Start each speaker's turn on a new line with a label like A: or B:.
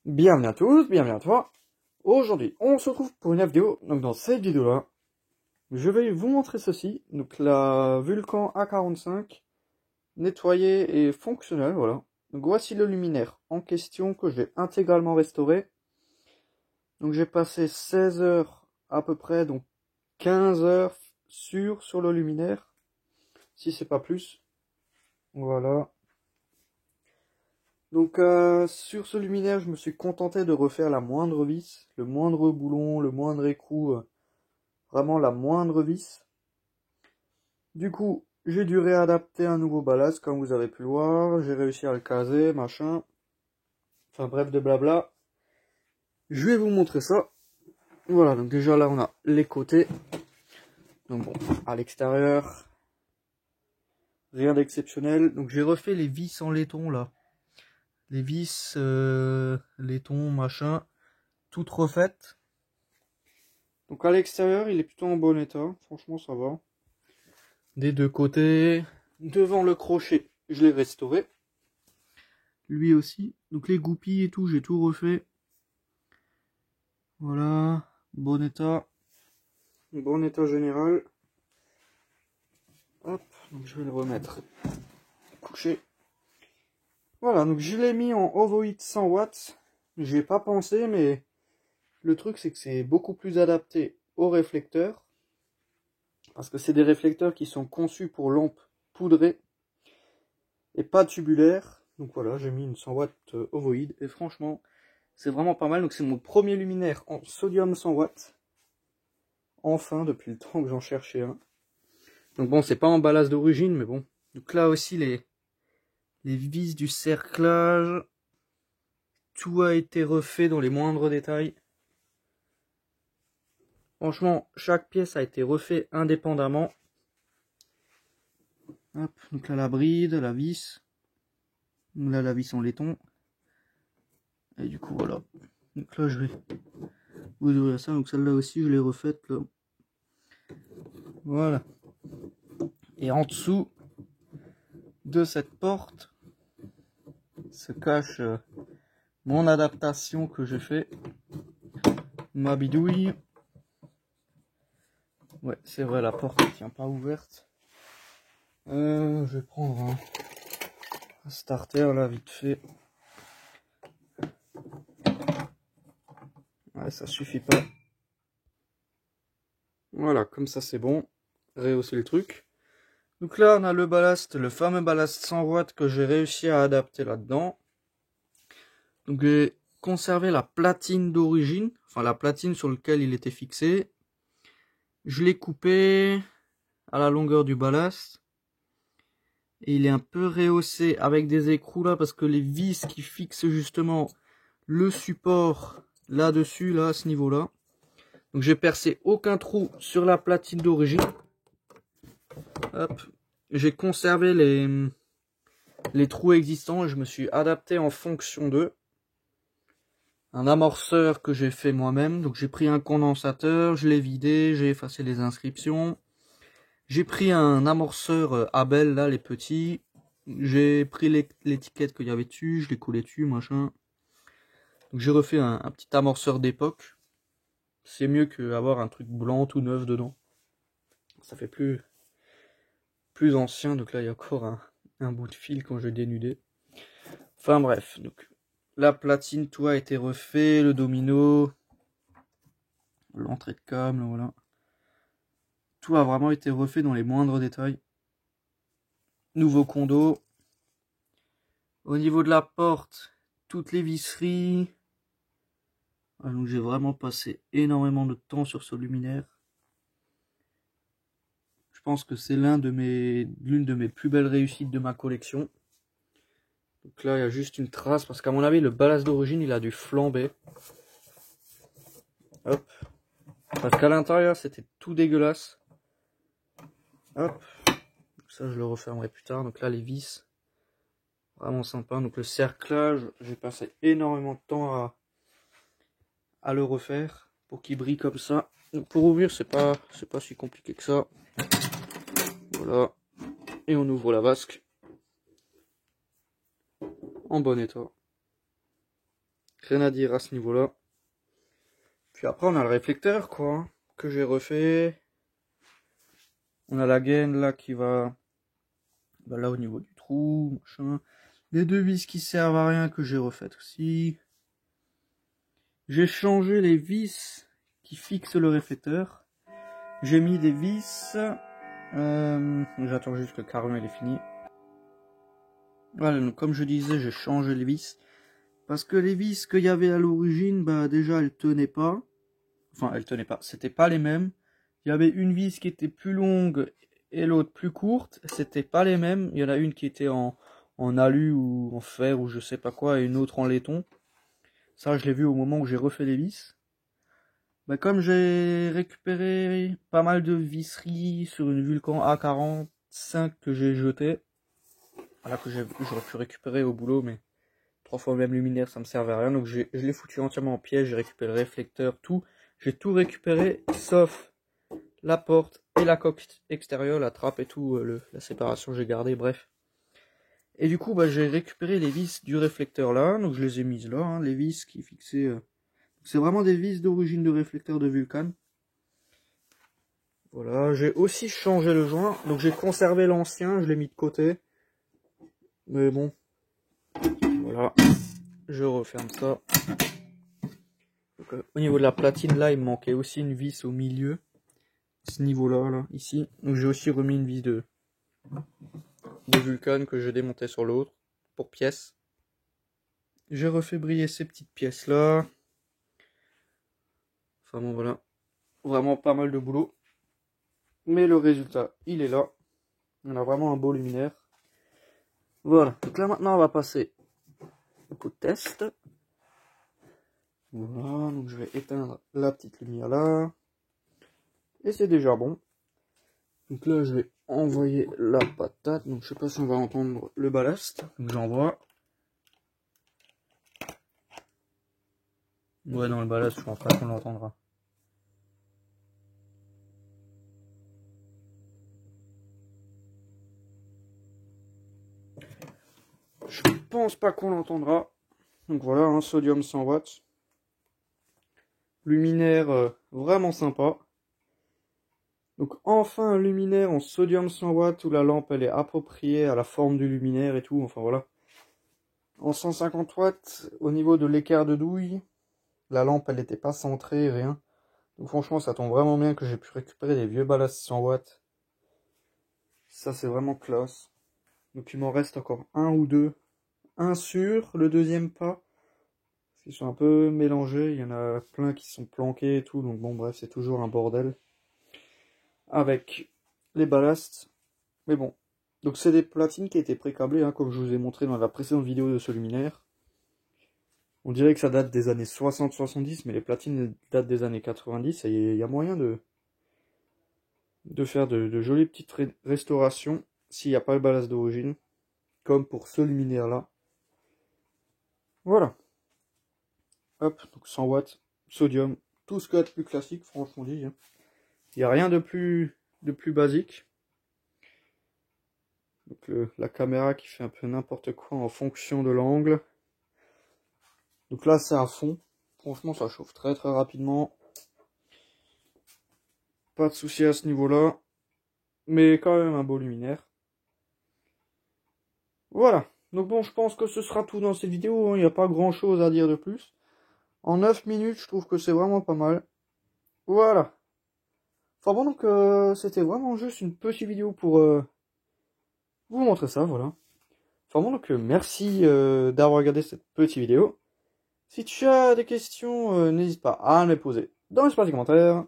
A: Bienvenue à tous, bienvenue à toi. Aujourd'hui, on se retrouve pour une vidéo. Donc dans cette vidéo-là, je vais vous montrer ceci. Donc la Vulcan A45 nettoyée et fonctionnelle, voilà. Donc voici le luminaire en question que je vais intégralement restaurer. Donc j'ai passé 16 heures à peu près, donc 15 heures sur le luminaire, si c'est pas plus. Voilà. Donc sur ce luminaire, je me suis contenté de refaire la moindre vis, le moindre boulon, le moindre écrou, vraiment la moindre vis. Du coup, j'ai dû réadapter un nouveau ballast, comme vous avez pu le voir. J'ai réussi à le caser, machin. Enfin bref, de blabla. Je vais vous montrer ça. Voilà, donc déjà là, on a les côtés. Donc bon, à l'extérieur, rien d'exceptionnel. Donc j'ai refait les vis en laiton là. Les vis, laiton, machin, toutes refaites. Donc à l'extérieur, il est plutôt en bon état. Franchement, ça va. Des deux côtés. Devant le crochet, je l'ai restauré. Lui aussi. Donc les goupilles et tout, j'ai tout refait. Voilà. Bon état. Bon état général. Hop. Donc je vais le remettre couché. Voilà. Donc je l'ai mis en ovoïde 100 watts. J'y ai pas pensé, mais le truc c'est que c'est beaucoup plus adapté aux réflecteurs. Parce que c'est des réflecteurs qui sont conçus pour lampes poudrées et pas tubulaires. Donc voilà, j'ai mis une 100 watts ovoïde et franchement, c'est vraiment pas mal. Donc c'est mon premier luminaire en sodium 100 watts. Enfin, depuis le temps que j'en cherchais un. Donc bon, c'est pas en ballast d'origine, mais bon. Donc là aussi, les vis du cerclage. Tout a été refait dans les moindres détails. Franchement, chaque pièce a été refait indépendamment. Hop, donc là la bride, la vis. Là la vis en laiton. Et du coup voilà. Donc là je vais vous ouvrir ça. Donc celle-là aussi je l'ai refaite là. Voilà. Et en dessous de cette porte se cache mon adaptation que j'ai fait. Ma bidouille. Ouais, c'est vrai, la porte ne tient pas ouverte. Je vais prendre un starter là, vite fait. Ouais, ça suffit pas. Voilà, comme ça c'est bon. Rehausser le truc. Donc là, on a le ballast, le fameux ballast 100 watts que j'ai réussi à adapter là-dedans. Donc j'ai conservé la platine d'origine, enfin la platine sur laquelle il était fixé. Je l'ai coupé à la longueur du ballast. Et il est un peu rehaussé avec des écrous là parce que les vis qui fixent justement le support là-dessus, là, à ce niveau-là. Donc j'ai percé aucun trou sur la platine d'origine. Hop. J'ai conservé les trous existants et je me suis adapté en fonction d'eux. Un amorceur que j'ai fait moi-même. Donc j'ai pris un condensateur, je l'ai vidé, j'ai effacé les inscriptions. J'ai pris un amorceur Abel, là, les petits. J'ai pris l'étiquette qu'il y avait dessus, je l'ai collé dessus, machin. Donc j'ai refait un petit amorceur d'époque. C'est mieux qu'avoir un truc blanc tout neuf dedans. Ça fait plus ancien, donc là il y a encore un bout de fil quand je dénudé. Enfin bref, donc la platine, tout a été refait, le domino, l'entrée de câble, voilà. Tout a vraiment été refait dans les moindres détails. Nouveau condo. Au niveau de la porte, toutes les visseries. Donc j'ai vraiment passé énormément de temps sur ce luminaire. Je pense que c'est l'une de mes plus belles réussites de ma collection. Donc là il y a juste une trace parce qu'à mon avis le ballast d'origine il a dû flamber. Hop. Parce qu'à l'intérieur c'était tout dégueulasse. Hop. Ça je le refermerai plus tard. Donc là les vis. Vraiment sympa. Donc le cerclage, j'ai passé énormément de temps à le refaire pour qu'il brille comme ça. Donc pour ouvrir c'est pas si compliqué que ça. Voilà. Et on ouvre la vasque. En bon état. Rien à dire à ce niveau-là. Puis après, on a le réflecteur, quoi, hein, que j'ai refait. On a la gaine, là, qui va... Bah, là, au niveau du trou, machin. Les deux vis qui servent à rien, que j'ai refaites aussi. J'ai changé les vis qui fixent le réflecteur. J'ai mis des vis... J'attends juste que le carreau il est fini. Voilà, donc comme je disais, j'ai changé les vis. Parce que les vis qu'il y avait à l'origine, bah déjà elles tenaient pas. Enfin, elles tenaient pas, c'était pas les mêmes. Il y avait une vis qui était plus longue et l'autre plus courte. C'était pas les mêmes. Il y en a une qui était en alu ou en fer ou je sais pas quoi, et une autre en laiton. Ça, je l'ai vu au moment où j'ai refait les vis. Bah, comme j'ai récupéré pas mal de visseries sur une Vulcan A45 que j'ai jeté, voilà, que j'aurais pu récupérer au boulot, mais 3 fois le même luminaire, ça me servait à rien. Donc je l'ai foutu entièrement en pièce, j'ai récupéré le réflecteur, tout. J'ai tout récupéré, sauf la porte et la coque extérieure, la trappe et tout, la séparation j'ai gardé, bref. Et du coup, bah, j'ai récupéré les vis du réflecteur là, donc je les ai mises là, hein, les vis qui fixaient... C'est vraiment des vis d'origine de réflecteur de Vulcan. Voilà, j'ai aussi changé le joint, donc j'ai conservé l'ancien, je l'ai mis de côté. Mais bon, voilà, je referme ça. Donc, au niveau de la platine là, il me manquait aussi une vis au milieu. Ce niveau-là, là, ici. Donc j'ai aussi remis une vis de Vulcan que je démontais sur l'autre, pour pièces. J'ai refait briller ces petites pièces là. Enfin bon voilà, vraiment pas mal de boulot. Mais le résultat, il est là. On a vraiment un beau luminaire. Voilà, donc là maintenant on va passer au coup de test. Voilà, donc je vais éteindre la petite lumière là. Et c'est déjà bon. Donc là je vais envoyer la patate. Donc je sais pas si on va entendre le ballast. Donc j'envoie. Ouais, dans le ballast, je pense pas qu'on l'entendra. Je pense pas qu'on l'entendra. Donc voilà, un sodium 100 watts. Luminaire vraiment sympa. Donc enfin un luminaire en sodium 100 watts où la lampe elle est appropriée à la forme du luminaire et tout. Enfin voilà. En 150 watts, au niveau de l'écart de douille, la lampe elle n'était pas centrée, rien. Donc franchement ça tombe vraiment bien que j'ai pu récupérer des vieux ballasts 100 watts. Ça c'est vraiment classe. Donc il m'en reste encore un ou deux. Un sûr, le deuxième pas. Ils sont un peu mélangés, il y en a plein qui sont planqués et tout, donc bon bref, c'est toujours un bordel. Avec les ballasts. Mais bon. Donc c'est des platines qui étaient pré-câblées, hein, comme je vous ai montré dans la précédente vidéo de ce luminaire. On dirait que ça date des années 60-70, mais les platines datent des années 90, et il y a moyen de faire de jolies petites restaurations s'il n'y a pas le ballast d'origine, comme pour ce luminaire là. Voilà. Hop, donc 100 watts, sodium, tout ce qu'il y a de plus classique, franchement dit. Hein. Il n'y a rien de plus basique. Donc la caméra qui fait un peu n'importe quoi en fonction de l'angle. Donc là c'est à fond. Franchement ça chauffe très très rapidement. Pas de souci à ce niveau-là. Mais quand même un beau luminaire. Voilà. Donc bon, je pense que ce sera tout dans cette vidéo. Hein. Il n'y a pas grand chose à dire de plus. En 9 minutes, je trouve que c'est vraiment pas mal. Voilà. Enfin bon, donc c'était vraiment juste une petite vidéo pour vous montrer ça, voilà. Enfin bon, donc merci d'avoir regardé cette petite vidéo. Si tu as des questions, n'hésite pas à me les poser dans l'espace des commentaires.